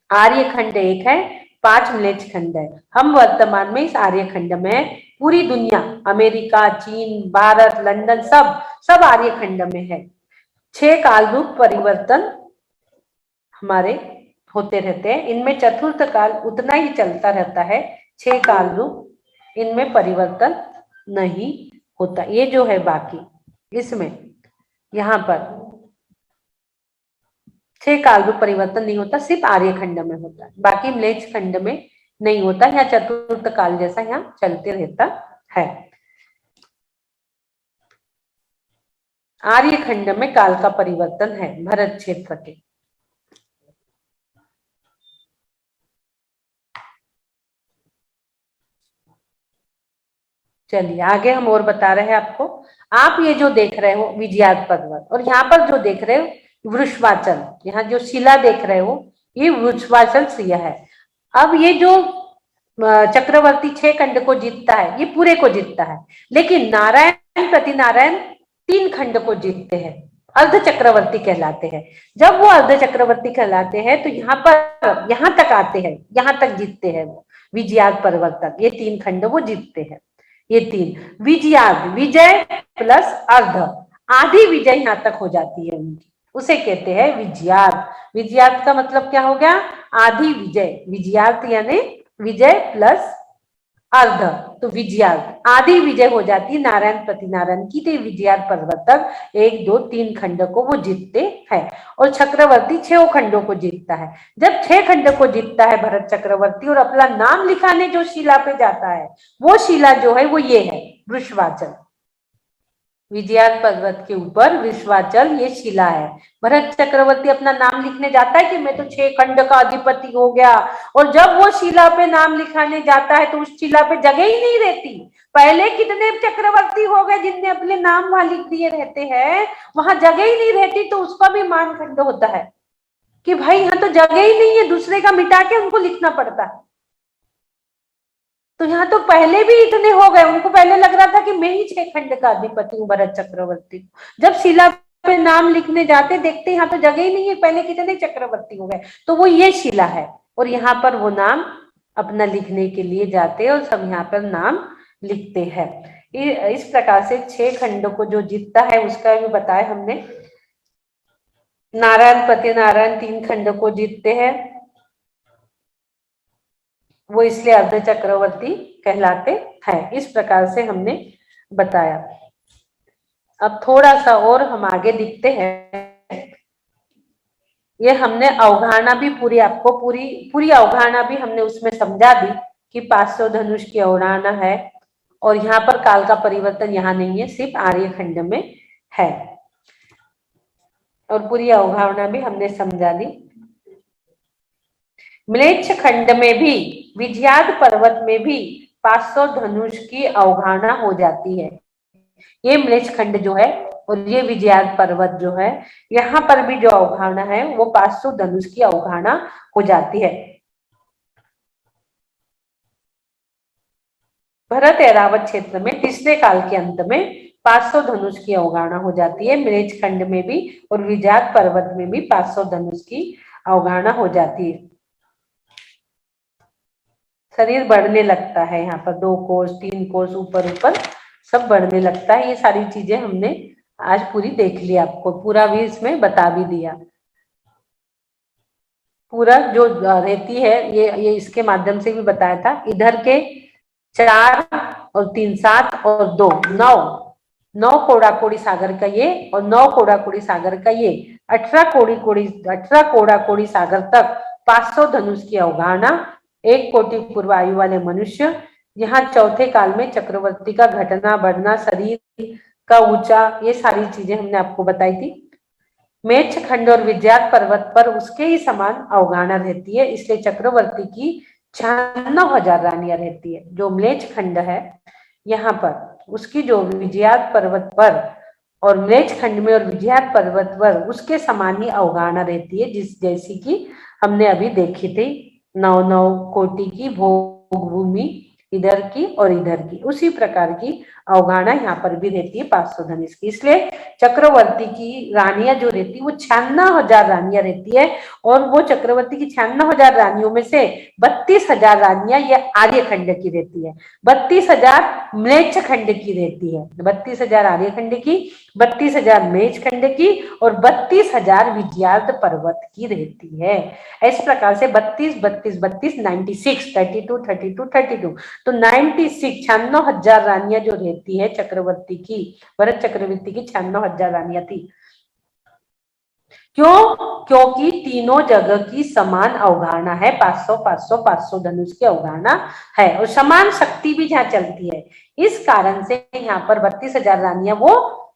आर्यखंड एक है, 5 म्लेच्छ खंड है। हम वर्तमान में इस आर्यखंड में, पूरी दुनिया अमेरिका चीन भारत लंदन सब आर्यखंड में है। 6 काल रूप परिवर्तन हमारे होते रहते हैं, इनमें चतुर्थ काल उतना ही चलता रहता है, 6 काल रूप इनमें परिवर्तन नहीं होता। ये जो है बाकी इसमें यहाँ पर 6 काल रूप परिवर्तन नहीं होता, सिर्फ आर्यखंड में होता है, बाकी म्लेच्छ खंड में नहीं होता। यहाँ चतुर्थ काल जैसा यहाँ चलते रहता है। आर्यखंड में काल का परिवर्तन है भरत क्षेत्र के। चलिए आगे हम और बता रहे हैं आपको। आप ये जो देख रहे हो विजयार्ध पर्वत, और यहाँ पर जो देख रहे हो वृषभाचल, यहाँ जो शिला देख रहे हो ये वृषभाचल शिला है। अब ये जो चक्रवर्ती 6 खंड को जीतता है, ये पूरे को जीतता है, लेकिन नारायण प्रति नारायण 3 खंड को जीतते हैं, अर्ध चक्रवर्ती कहलाते हैं। जब वो अर्ध चक्रवर्ती कहलाते हैं तो यहाँ पर यहाँ तक आते हैं, यहाँ तक जीतते हैं वो विजयार्ध पर्वत तक, ये 3 खंड वो जीतते हैं। ये 3 विजयार्ध, विजय प्लस अर्ध, आधी विजय यहाँ तक हो जाती है उनकी, उसे कहते हैं विजयार्ध। विजयार्ध का मतलब क्या हो गया? आधी विजय, विजयार्ध यानी विजय प्लस अर्ध, तो विजयार्ध आधी विजय हो जाती है नारायण प्रति नारायण की, तो विजयार्ध पर्वत तक 1 2 3 खंड को वो जीतते हैं, और चक्रवर्ती 6 खंडों को जीतता है। जब 6 खंड को जीतता है भरत चक्रवर्ती और अपना नाम लिखाने जो शिला पे जाता है, वो शिला जो है वो ये है वृषभाचल, विजयार्ध पर्वत के ऊपर वृषभाचल ये शिला है। भरत चक्रवर्ती अपना नाम लिखने जाता है कि मैं तो 6 खंड का अधिपति हो गया, और जब वो शिला पे नाम लिखाने जाता है तो उस शिला पे जगह ही नहीं रहती। पहले कितने चक्रवर्ती हो गए जिनने अपने नाम वहां लिख दिए रहते हैं, वहां जगह ही नहीं रहती, तो उसका भी मानखंड होता है कि भाई यहाँ तो जगह ही नहीं है, दूसरे का मिटा के उनको लिखना पड़ता है। तो यहाँ तो पहले भी इतने हो गए, उनको पहले लग रहा था कि मैं ही 6 खंड का अधिपति हूँ भरत चक्रवर्ती। जब शिला पे नाम लिखने जाते देखते यहाँ तो जगह ही नहीं है, पहले कितने चक्रवर्ती हो गए, तो वो ये शिला है, और यहाँ पर वो नाम अपना लिखने के लिए जाते हैं और सब यहाँ पर नाम लिखते हैं। इस प्रकार से 6 खंडों को जो जीतता है उसका भी बताया हमने। नारायण प्रति नारायण 3 खंड को जीतते हैं, वो इसलिए अर्ध चक्रवर्ती कहलाते हैं। इस प्रकार से हमने बताया। अब थोड़ा सा और हम आगे दिखते हैं। ये हमने अवधारणा भी पूरी आपको पूरी अवधारणा भी हमने उसमें समझा दी कि 500 धनुष की अवधारणा है, और यहाँ पर काल का परिवर्तन यहाँ नहीं है, सिर्फ आर्यखंड में है। और पूरी अवधारणा भी हमने समझा दी। म्लेच्छ खंड में भी, विजयाद पर्वत में भी 500 धनुष की अवधारणा हो जाती है। ये म्लेच्छ खंड जो है और ये विजयाद पर्वत जो है, यहाँ पर भी जो अवधारणा है वो 500 धनुष की अवधारणा हो जाती है। भरत ऐरावत क्षेत्र में तीसरे काल के अंत में 500 धनुष की अवधारणा हो जाती है। म्लेच्छ खंड में भी और विजयाद पर्वत में भी 500 धनुष की अवधारणा हो जाती है। शरीर बढ़ने लगता है, यहाँ पर 2 कोस 3 कोस ऊपर ऊपर सब बढ़ने लगता है। ये सारी चीजें हमने आज पूरी देख ली, आपको पूरा भी इसमें बता भी दिया। पूरा जो रहती है ये इसके माध्यम से भी बताया था। इधर के 4 और 3 7 और 2 9 कोड़ा-कोड़ी सागर का ये और 9 कोड़ा-कोड़ी सागर का ये 18 कोड़ा-कोड़ी सागर तक 500 धनुष की अवधारणा। 1 कोटि पूर्व आयु वाले मनुष्य, यहाँ चौथे काल में चक्रवर्ती का घटना बढ़ना, शरीर का ऊंचा, ये सारी चीजें हमने आपको बताई थी। मेच्छ खंड और विजयाद पर्वत पर उसके ही समान अवधारणा रहती है, इसलिए चक्रवर्ती की 96,000 रानियां रहती है। जो म्लेच्छ खंड है यहाँ पर उसकी जो विजयाद पर्वत पर और म्लेच्छ खंड में और विजयाद पर्वत पर उसके समान ही अवधारणा रहती है, जिस जैसी कि हमने अभी देखी थी। 9 कोटि की भोग भूमि इधर की और इधर की, उसी प्रकार की अवधारणा यहाँ पर भी रहती है 500 धनुष की। इसलिए चक्रवर्ती की रानियां जो रहती है वो 96,000 रानियां रहती है, और वो चक्रवर्ती की 96,000 रानियों में से 32,000 रानियां ये आर्य खंड की रहती है, 32,000 म्लेच्छ खंड की रहती है। 32,000 आर्य खंड की, 32,000 म्लेच्छ खंड की और 32,000 विजयाद पर्वत की रहती है। इस प्रकार से 32 32 32 96 32 32 32 तो 96,000 रानियां जो रहती है चक्रवर्ती की, भरत चक्रवर्ती की 96,000 रानियां थी। क्यों? क्योंकि तीनों जगह की समान अवधारणा है, 500 500 500 धनुष की अवधारणा है और समान शक्ति भी जहाँ चलती है। इस कारण से यहाँ पर 32,000 रानियां वो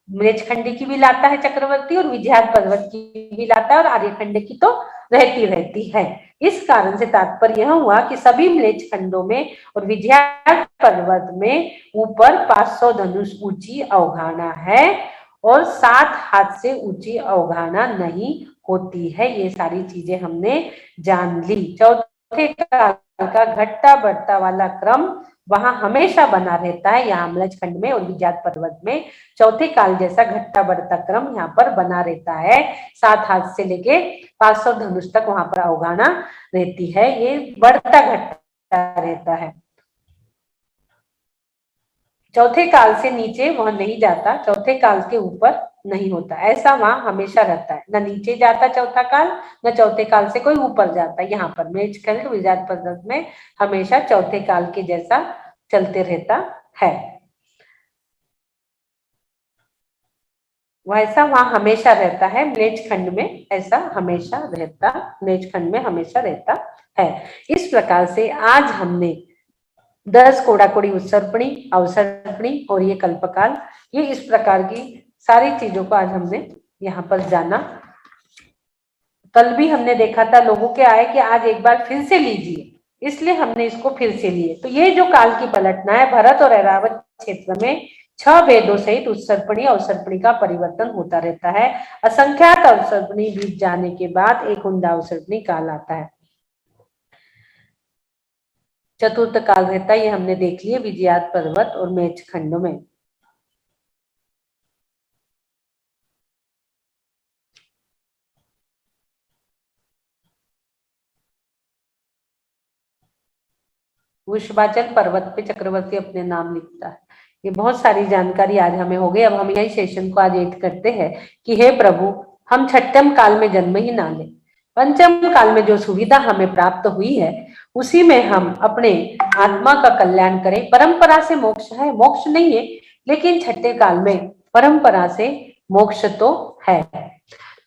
म्लेच्छ खंड की भी लाता है चक्रवर्ती और विजयाद पर्वत की भी लाता है और आर्यखंड की तो रहती है। इस कारण से तात्पर्य यह हुआ कि सभी म्लेच्छ खंडों में और विजयाद पर्वत में ऊपर 500 धनुष ऊंची अवधारणा है और 7 हाथ से ऊंची अवधारणा नहीं होती है। ये सारी चीजें हमने जान ली। चौथे काल का घटता बढ़ता वाला क्रम वहां हमेशा बना रहता है, यहाँ म्लेच्छ खंड में और विजयाद पर्वत में चौथे काल जैसा घटता बढ़ता क्रम यहाँ पर बना रहता है। 7 हाथ से लेके 500 धनुष तक वहां पर अवधारणा रहती है, ये बढ़ता घटता रहता है। चौथे काल से नीचे वह नहीं जाता, चौथे काल के ऊपर नहीं होता, ऐसा वहां हमेशा रहता है। न नीचे जाता चौथा काल, न चौथे काल से कोई ऊपर जाता। यहाँ पर म्लेच्छ खंड विजयाद पर्वत में हमेशा चौथे काल के जैसा चलते रहता है, वैसा वहां हमेशा रहता है। म्लेच्छ खंड में ऐसा हमेशा रहता, म्लेच्छ खंड में हमेशा रहता है। इस प्रकार से आज हमने 10 कोड़ा-कोड़ी उत्सर्पणी, अवसर्पणी और ये कल्पकाल, ये इस प्रकार की सारी चीजों को आज हमने यहाँ पर जाना। कल भी हमने देखा था लोगों के आए कि आज एक बार फिर से लीजिए, इसलिए हमने इसको फिर से लिए। तो ये जो काल की पलटना है, भरत और ऐरावत क्षेत्र में 6 वेदों सहित उत्सर्पणी अवसर्पणी का परिवर्तन होता रहता है। असंख्यात अवसर्पणी बीत जाने के बाद एक उंडा अवसर्पणी काल आता है। चतुर्थ काल रहता है, ये हमने देख लिया विजयाद पर्वत और म्लेच्छ खंडों में। वृषभाचल पर्वत पे चक्रवर्ती अपने नाम लिखता है। ये बहुत सारी जानकारी आज हमें हो गई। अब हम यही सेशन को आज एड करते हैं कि हे प्रभु, हम छठम काल में जन्म ही ना ले, पंचम काल में जो सुविधा हमें प्राप्त हुई है उसी में हम अपने आत्मा का कल्याण करें। परंपरा से मोक्ष है, मोक्ष नहीं है, लेकिन छठे काल में परंपरा से मोक्ष तो है।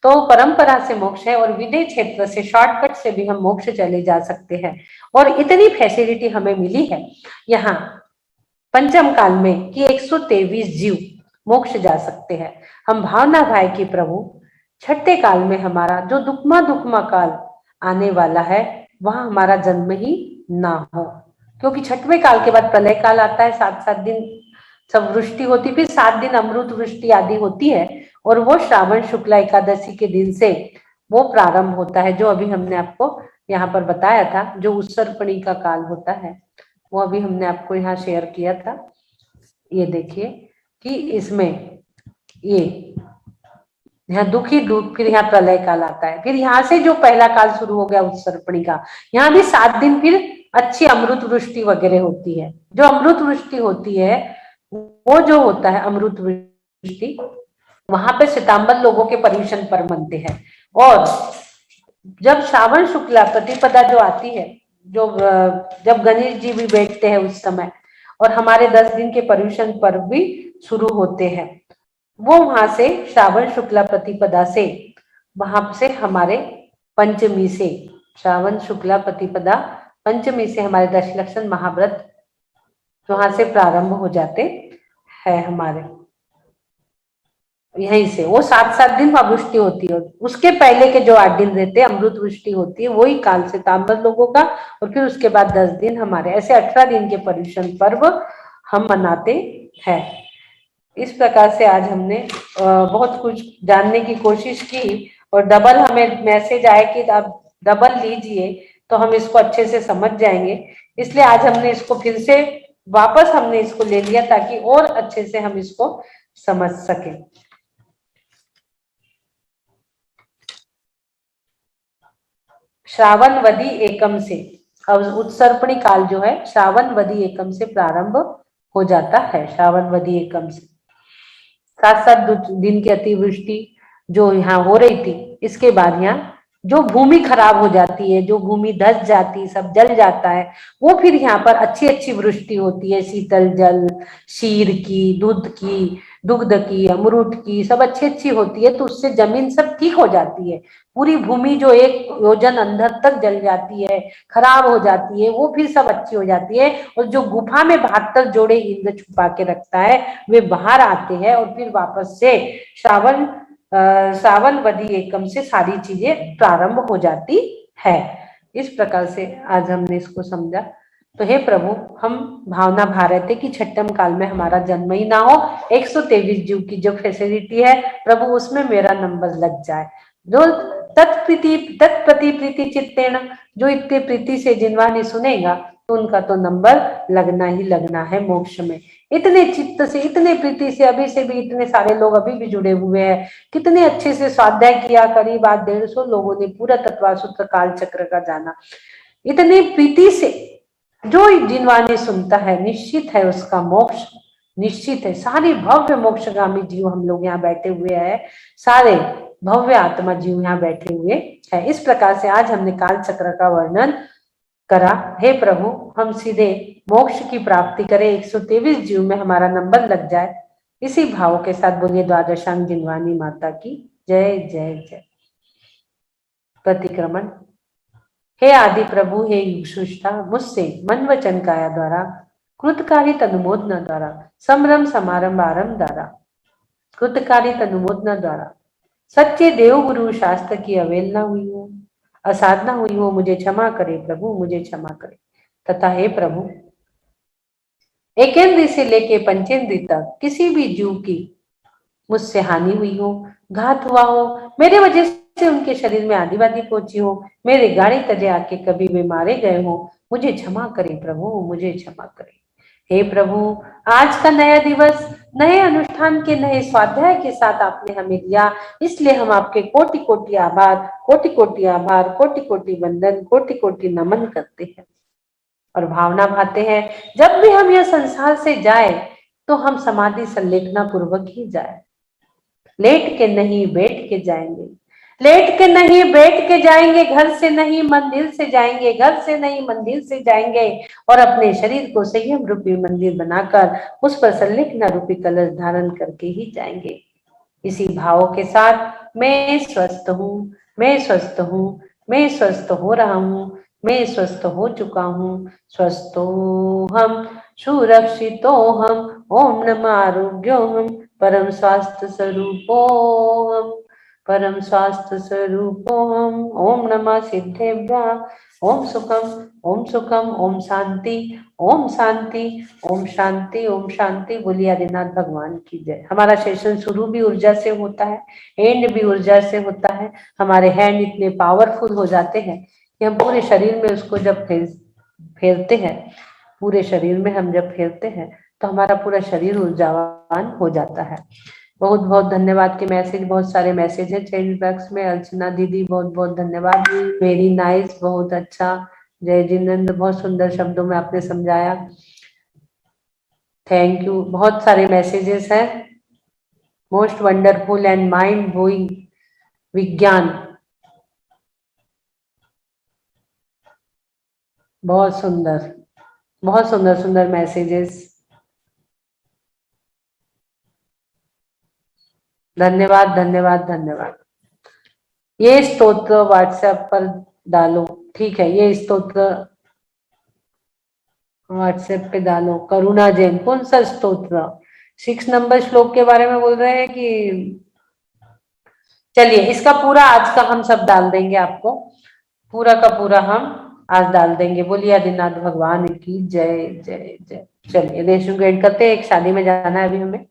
तो परंपरा से मोक्ष है और विदेह क्षेत्र से शॉर्टकट से भी हम मोक्ष चले जा सकते हैं। और इतनी फैसिलिटी हमें मिली है यहाँ पंचम काल में कि 123 जीव मोक्ष जा सकते हैं। हम भावना भाई की प्रभु छठे काल में हमारा जो दुखमा काल आने वाला है वहां हमारा जन्म ही ना हो, क्योंकि छठवें काल के बाद प्रलय काल आता है, 7 दिन सब वृष्टि होती, फिर 7 दिन अमृत वृष्टि आदि होती है, और वो श्रावण शुक्ला एकादशी के दिन से वो प्रारंभ होता है, जो अभी हमने आपको यहाँ पर बताया था, जो उत्सर्पणी का काल होता है, वो अभी हमने आपको यहाँ शेयर किया था। ये देखिए कि इसमें ये यहाँ दुख ही दुख, फिर यहाँ प्रलय काल आता है, फिर यहाँ से जो पहला काल शुरू हो गया उत्सर्पणी का, यहाँ भी 7 दिन फिर अच्छी अमृत वृष्टि वगैरह होती है। जो अमृत वृष्टि होती है वो जो होता है अमृत वृष्टि, वहां पे श्वेतांबर लोगों के पर्यूषण पर मनते हैं। और जब श्रावण शुक्ला प्रतिपदा जो आती है, जो जब गणेश जी भी बैठते हैं उस समय, और हमारे 10 दिन के पर्यूषण पर्व भी शुरू होते हैं, वो वहां से श्रावण शुक्ला प्रतिपदा से, वहां से हमारे पंचमी से, श्रावण शुक्ला प्रतिपदा पंचमी से हमारे दशलक्षण महाव्रत वहां से प्रारंभ हो जाते हैं हमारे। यहीं से वो 7 दिन वृष्टि होती है, उसके पहले के जो 8 दिन रहते हैं अमृत वृष्टि होती है, वही काल से तांबर लोगों का, और फिर उसके बाद 10 दिन हमारे, ऐसे 18 दिन के पर्यूषण पर्व हम मनाते हैं। इस प्रकार से आज हमने बहुत कुछ जानने की कोशिश की, और डबल हमें मैसेज आए कि आप डबल लीजिए तो हम इसको अच्छे से समझ जाएंगे, इसलिए आज हमने इसको फिर से वापस हमने इसको ले लिया ताकि और अच्छे से हम इसको समझ सकें। श्रावणवदी एकम से, अब उत्सर्पणी काल जो है श्रावणवदी एकम से प्रारंभ हो जाता है। श्रावणवदी एकम से 7 दिन की अतिवृष्टि जो यहाँ हो रही थी, इसके बाद यहाँ जो भूमि खराब हो जाती है, जो भूमि धस जाती, सब जल जाता है, वो फिर यहाँ पर अच्छी अच्छी वृष्टि होती है, शीतल जल, क्षीर की, दुग्ध की, अमरूद की, सब अच्छी अच्छी होती है, तो उससे जमीन सब ठीक हो जाती है। पूरी भूमि जो 1 योजन अंदर तक जल जाती है, खराब हो जाती है, वो फिर सब अच्छी हो जाती है, और जो गुफा में 72 जोड़े इंद्र छुपा के रखता है वे बाहर आते हैं, और फिर वापस से श्रावणवदी एकम से सारी चीजें प्रारंभ हो जाती है। इस प्रकार से आज हमने इसको समझा। तो हे प्रभु, हम भावना भा रहे थे कि छठम काल में हमारा जन्म ही ना हो, 123 जीव की जो फैसिलिटी है प्रभु उसमें मेरा नंबर लग जाए। जो तत्प्रति प्रीति चित्तेन, जो इतने प्रीति से जिनवानी सुनेगा तो उनका तो नंबर लगना ही लगना है मोक्ष में। इतने चित्त से, इतने प्रीति से, अभी से भी इतने सारे लोग अभी भी जुड़े हुए हैं, कितने अच्छे से स्वाध्याय किया, करीब आज 150 लोगों ने पूरा तत्वासूत्र काल चक्र का जाना। इतने प्रीति से जो जिनवानी सुनता है निश्चित है उसका मोक्ष निश्चित है। सारे भव्य मोक्षगामी जीव हम लोग यहाँ बैठे हुए हैं, सारे भव्य आत्मा जीव यहाँ बैठे हुए हैं। इस प्रकार से आज हमने काल चक्र का वर्णन करा। हे प्रभु, हम सीधे मोक्ष की प्राप्ति करें, 123 जीव में हमारा नंबर लग जाए। इसी भाव के साथ बोलिए द्वादशांग जिनवानी माता की जय जय जय। प्रतिक्रमण। हे आदि प्रभु, हे युग सृष्टा, मुझसे मन वचन काया द्वारा, कृतकारित अनुमोदना द्वारा, संभ्रम समारंभ आरंभ द्वारा, कृतकारित अनुमोदना द्वारा सच्चे देव गुरु शास्त्र की अवहेलना हुई हो, असाधना हुई हो, मुझे क्षमा करे प्रभु, मुझे क्षमा करे। तथा हे प्रभु, एकेंद्री से लेके पंचेंद्री तक किसी भी जीव की मुझसे हानि हुई हो, घात हुआ हो, मेरे वजह से उनके शरीर में आदिवादी पहुंची हो, मेरे गाड़ी तले आके कभी वे मारे गए हो, मुझे क्षमा करे प्रभु, मुझे क्षमा करे। हे प्रभु, आज का नया दिवस नए अनुष्ठान के नए स्वाध्याय के साथ आपने हमें दिया, इसलिए हम आपके कोटि कोटि आभार, कोटि कोटि आभार, कोटि कोटि वंदन, कोटि कोटि नमन करते हैं और भावना भाते हैं। जब भी हम यह संसार से जाए तो हम समाधि संलेखना पूर्वक ही जाए, लेट के नहीं बैठ के जाएंगे, लेट के नहीं बैठ के जाएंगे, घर से नहीं मंदिर से जाएंगे, घर से नहीं मंदिर से जाएंगे, और अपने शरीर को संयम रूपी मंदिर बनाकर उस पर संलेखना रूपी कलश धारण करके ही जाएंगे। इसी भाव के साथ मैं स्वस्थ हूँ, मैं स्वस्थ हूँ, मैं स्वस्थ हो रहा हूँ, मैं स्वस्थ हो चुका हूँ, स्वस्थो हम सुरक्षितोऽहम् ओम नमः आरोग्योऽहम् परम स्वास्थ्य स्वरूपोऽहम् परम स्वास्थ्य स्वरूपोऽहम् ओम नमः सिद्धेभ्यः ओम सुखम ओम शांति ओम शांति ओम शांति ओम शांति। बोलिए आदिनाथ भगवान की जय। हमारा सेशन शुरू भी ऊर्जा से होता है, एंड भी ऊर्जा से होता है। हमारे हैंड इतने पावरफुल हो जाते हैं कि हम पूरे शरीर में उसको जब फेरते हैं, पूरे शरीर में हम जब फेरते हैं तो हमारा पूरा शरीर ऊर्जावान हो जाता है। बहुत बहुत धन्यवाद के मैसेज, बहुत सारे मैसेज है चैट बॉक्स में। अर्चना दीदी बहुत बहुत धन्यवाद, वेरी नाइस, बहुत अच्छा। जय जिनेंद्र, बहुत सुंदर शब्दों में आपने समझाया, थैंक यू। बहुत सारे मैसेजेस हैं, most wonderful and mind blowing विज्ञान, बहुत सुंदर, बहुत सुंदर सुंदर मैसेजेस। धन्यवाद धन्यवाद धन्यवाद। ये स्तोत्र व्हाट्सएप पर डालो, ठीक है, ये स्तोत्र व्हाट्सएप पे डालो। करुणा जैन, कौन सा स्तोत्र? 6 नंबर श्लोक के बारे में बोल रहे हैं कि? चलिए इसका पूरा आज का हम सब डाल देंगे, आपको पूरा का पूरा हम आज डाल देंगे। बोलिए आदिनाथ भगवान की जय जय जय। चलिए रेशम को एंड करते हैं, एक शादी में जाना है अभी हमें।